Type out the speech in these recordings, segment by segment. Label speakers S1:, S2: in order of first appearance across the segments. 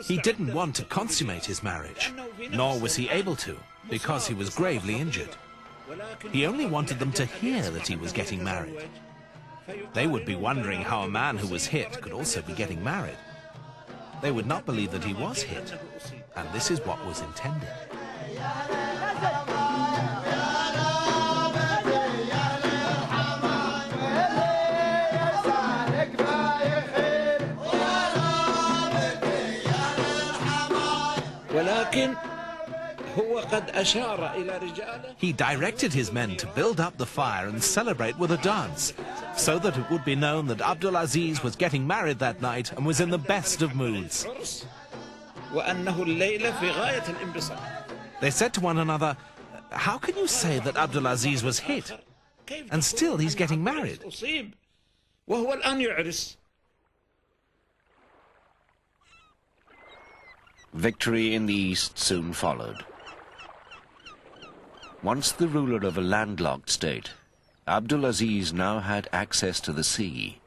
S1: He didn't want to consummate his marriage, nor was he able to, because he was gravely injured. He only wanted them to hear that he was getting married. They would be wondering how a man who was hit could also be getting married. They would not believe that he was hit, and this is what was intended. He directed his men to build up the fire and celebrate with a dance, so that it would be known that AbdulAziz was getting married that night and was in the best of moods. They said to one another, "How can you say that AbdulAziz was hit, and still he's getting married?"
S2: Victory in the east soon followed. Once the ruler of a landlocked state, AbdulAziz now had access to the sea,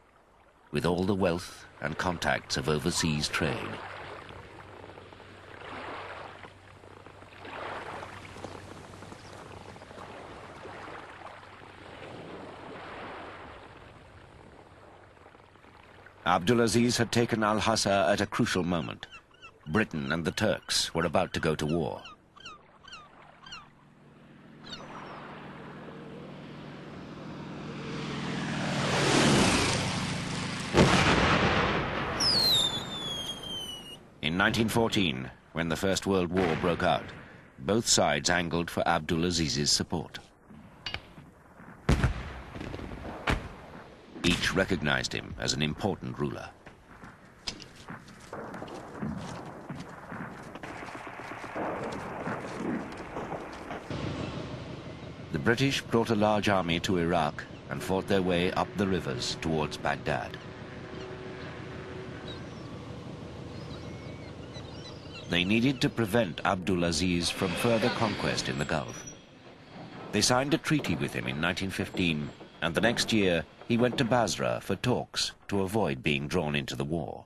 S2: with all the wealth and contacts of overseas trade. AbdulAziz had taken Al-Hassa at a crucial moment. Britain and the Turks were about to go to war. In 1914, when the First World War broke out, both sides angled for AbdulAziz's support. Each recognized him as an important ruler. The British brought a large army to Iraq and fought their way up the rivers towards Baghdad. They needed to prevent AbdulAziz from further conquest in the Gulf. They signed a treaty with him in 1915, and the next year he went to Basra for talks to avoid being drawn into the war.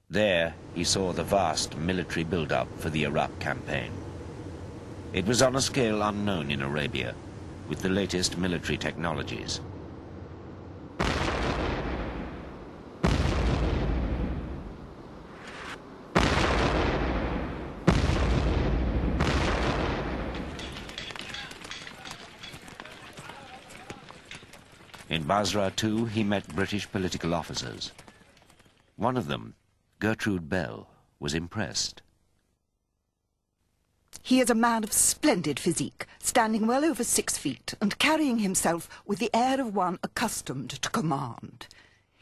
S2: There he saw the vast military build-up for the Iraq campaign. It was on a scale unknown in Arabia, with the latest military technologies. In Basra, too, he met British political officers. One of them, Gertrude Bell, was impressed.
S3: He is a man of splendid physique, standing well over 6 feet and carrying himself with the air of one accustomed to command.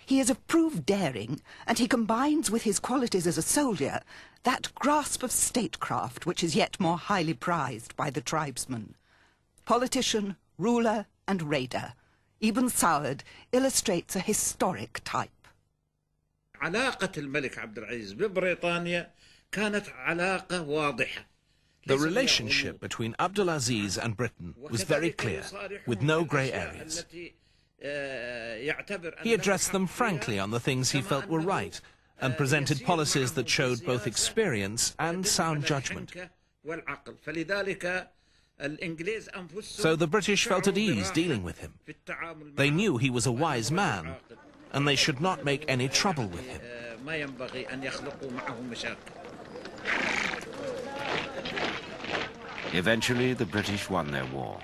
S3: He is of proved daring, and he combines with his qualities as a soldier that grasp of statecraft which is yet more highly prized by the tribesmen. Politician, ruler, and raider, Ibn Saud illustrates a historic type.
S4: علاقة الملك عبد العزيز ببريطانيا كانت علاقة واضحة.
S1: The relationship between AbdulAziz and Britain was very clear, with no grey areas. He addressed them frankly on the things he felt were right, and presented policies that showed both experience and sound judgment. So the British felt at ease dealing with him. They knew he was a wise man, and they should not make any trouble with him.
S2: Eventually, the British won their war,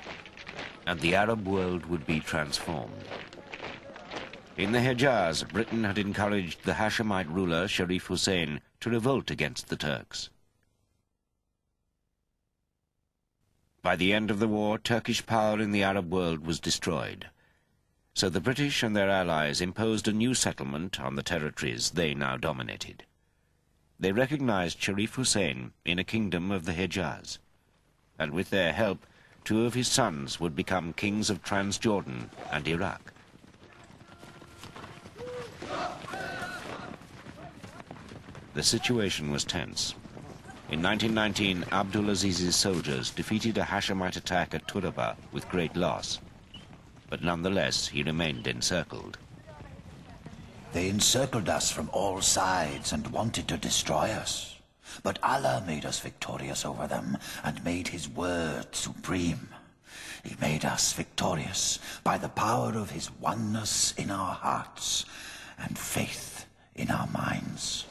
S2: and the Arab world would be transformed. In the Hejaz, Britain had encouraged the Hashemite ruler Sharif Hussein to revolt against the Turks. By the end of the war, Turkish power in the Arab world was destroyed. So the British and their allies imposed a new settlement on the territories they now dominated. They recognized Sharif Hussein in a kingdom of the Hejaz, and with their help, 2 of his sons would become kings of Transjordan and Iraq. The situation was tense. In 1919, AbdulAziz's soldiers defeated a Hashemite attack at Turaba with great loss. but nonetheless he remained encircled.
S5: They encircled us from all sides and wanted to destroy us. But Allah made us victorious over them and made his word supreme. He made us victorious by the power of his oneness in our hearts and faith in our minds.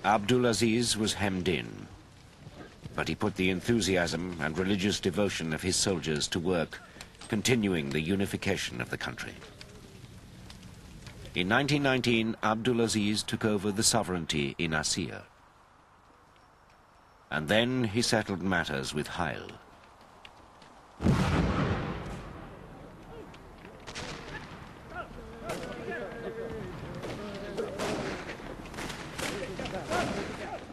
S2: AbdulAziz was hemmed in, but he put the enthusiasm and religious devotion of his soldiers to work, continuing the unification of the country. In 1919, AbdulAziz took over the sovereignty in Asir. And then he settled matters with Hail.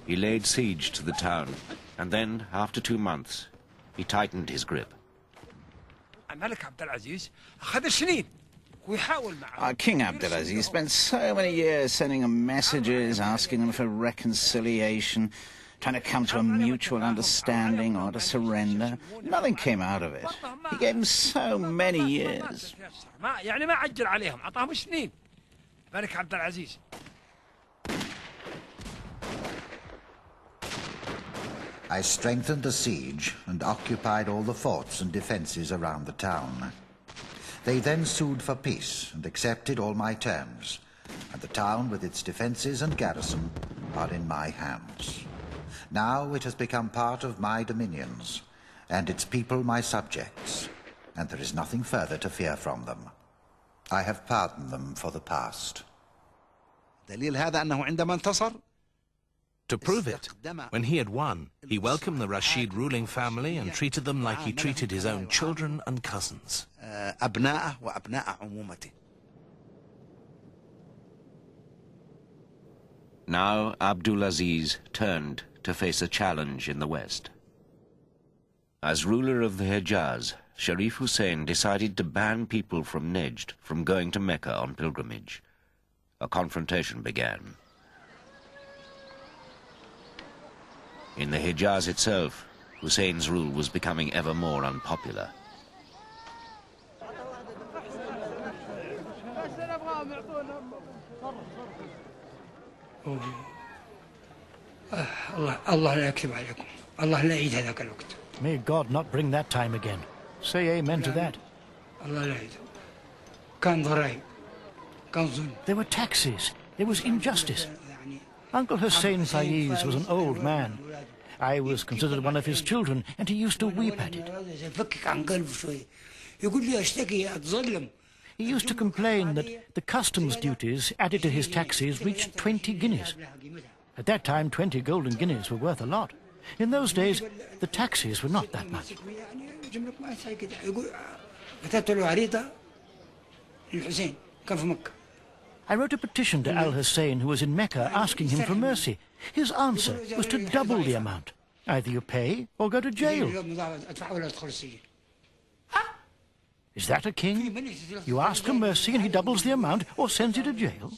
S2: He laid siege to the town, and then, after 2 months, he tightened his grip.
S6: King AbdulAziz spent so many years sending them messages, asking them for reconciliation, trying to come to a mutual understanding or to surrender. Nothing came out of it. He gave them so many years.
S7: I strengthened the siege and occupied all the forts and defences around the town. They then sued for peace and accepted all my terms, and the town with its defences and garrison are in my hands. Now it has become part of my dominions, and its people my subjects, and there is nothing further to fear from them. I have pardoned them for the past.
S1: To prove it, when he had won, he welcomed the Rashid ruling family and treated them like he treated his own children and cousins.
S2: Now AbdulAziz turned to face a challenge in the west. As ruler of the Hejaz, Sharif Hussein decided to ban people from Nejd from going to Mecca on pilgrimage. A confrontation began. In the Hejaz itself, Hussein's rule was becoming ever more unpopular.
S8: May God not bring that time again. Say amen to that. There were taxes. There was injustice. Uncle Hussein Faiz was an old man. I was considered one of his children, and he used to weep at it. He used to complain that the customs duties added to his taxes reached 20 guineas. At that time, 20 golden guineas were worth a lot. In those days, the taxes were not that much. I wrote a petition to Al-Hussein, who was in Mecca, asking him for mercy. His answer was to double the amount. Either you pay or go to jail. Is that a king? You ask for mercy and he doubles the amount or sends you to jail?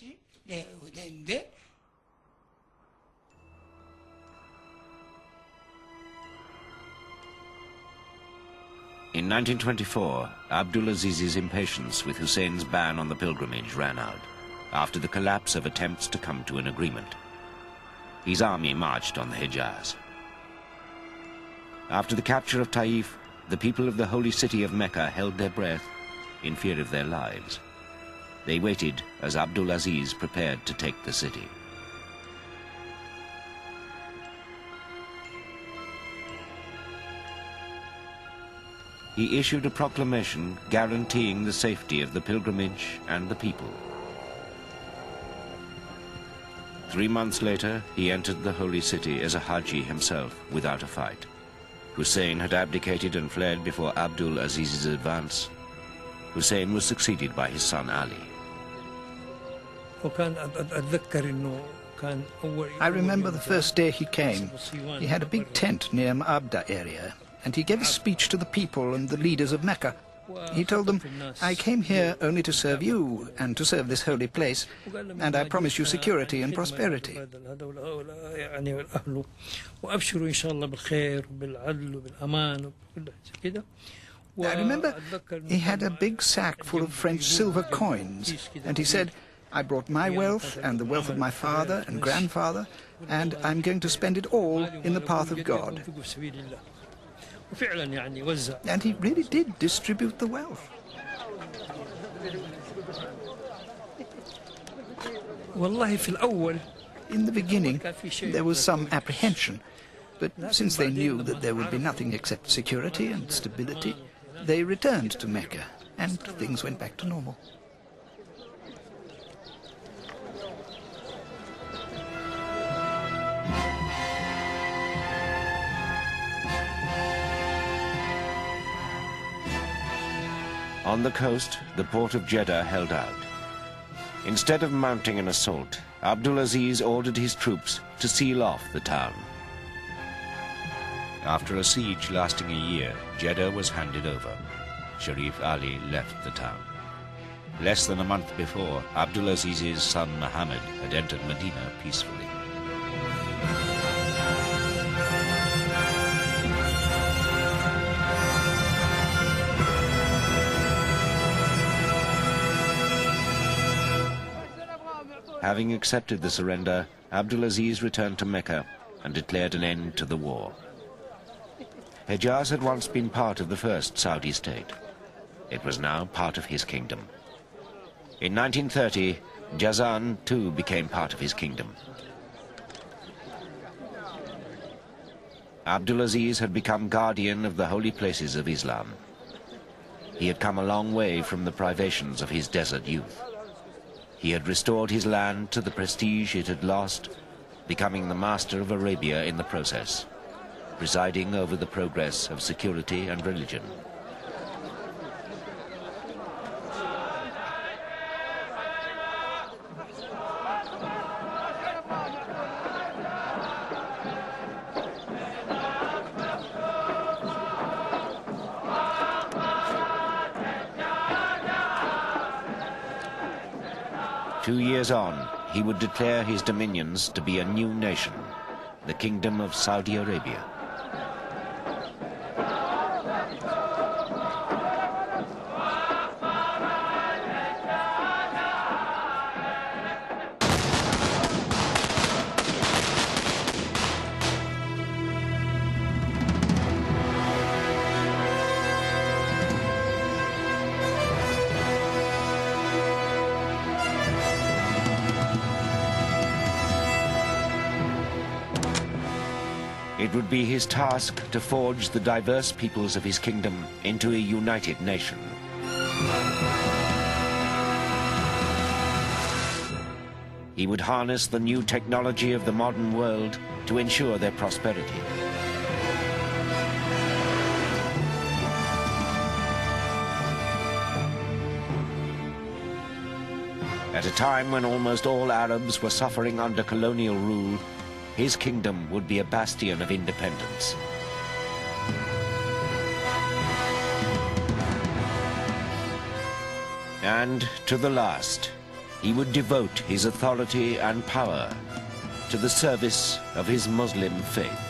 S2: In 1924, AbdulAziz's impatience with Hussein's ban on the pilgrimage ran out, after the collapse of attempts to come to an agreement. His army marched on the Hejaz. After the capture of Taif, the people of the holy city of Mecca held their breath in fear of their lives. They waited as AbdulAziz prepared to take the city. He issued a proclamation guaranteeing the safety of the pilgrimage and the people. 3 months later, he entered the holy city as a Haji himself without a fight. Hussein had abdicated and fled before AbdulAziz's advance. Hussein was succeeded by his son Ali.
S9: I remember the first day he came. He had a big tent near Ma'abda area, and he gave a speech to the people and the leaders of Mecca. He told them, "I came here only to serve you and to serve this holy place, and I promise you security and prosperity." I remember he had a big sack full of French silver coins, and he said, "I brought my wealth and the wealth of my father and grandfather, and I'm going to spend it all in the path of God." And he really did distribute the wealth. In the beginning, there was some apprehension, but since they knew that there would be nothing except security and stability, they returned to Mecca, and things went back to normal.
S2: On the coast, the port of Jeddah held out. Instead of mounting an assault, AbdulAziz ordered his troops to seal off the town. After a siege lasting a year, Jeddah was handed over. Sharif Ali left the town. Less than a month before, AbdulAziz's son Muhammad had entered Medina peacefully. Having accepted the surrender, AbdulAziz returned to Mecca and declared an end to the war. Hejaz had once been part of the first Saudi state. It was now part of his kingdom. In 1930, Jazan too became part of his kingdom. AbdulAziz had become guardian of the holy places of Islam. He had come a long way from the privations of his desert youth. He had restored his land to the prestige it had lost, becoming the master of Arabia in the process, presiding over the progress of security and religion. "2 years on, he would declare his dominions to be a new nation, the Kingdom of Saudi Arabia. It would be his task to forge the diverse peoples of his kingdom into a united nation. He would harness the new technology of the modern world to ensure their prosperity. At a time when almost all Arabs were suffering under colonial rule, his kingdom would be a bastion of independence. And to the last, he would devote his authority and power to the service of his Muslim faith.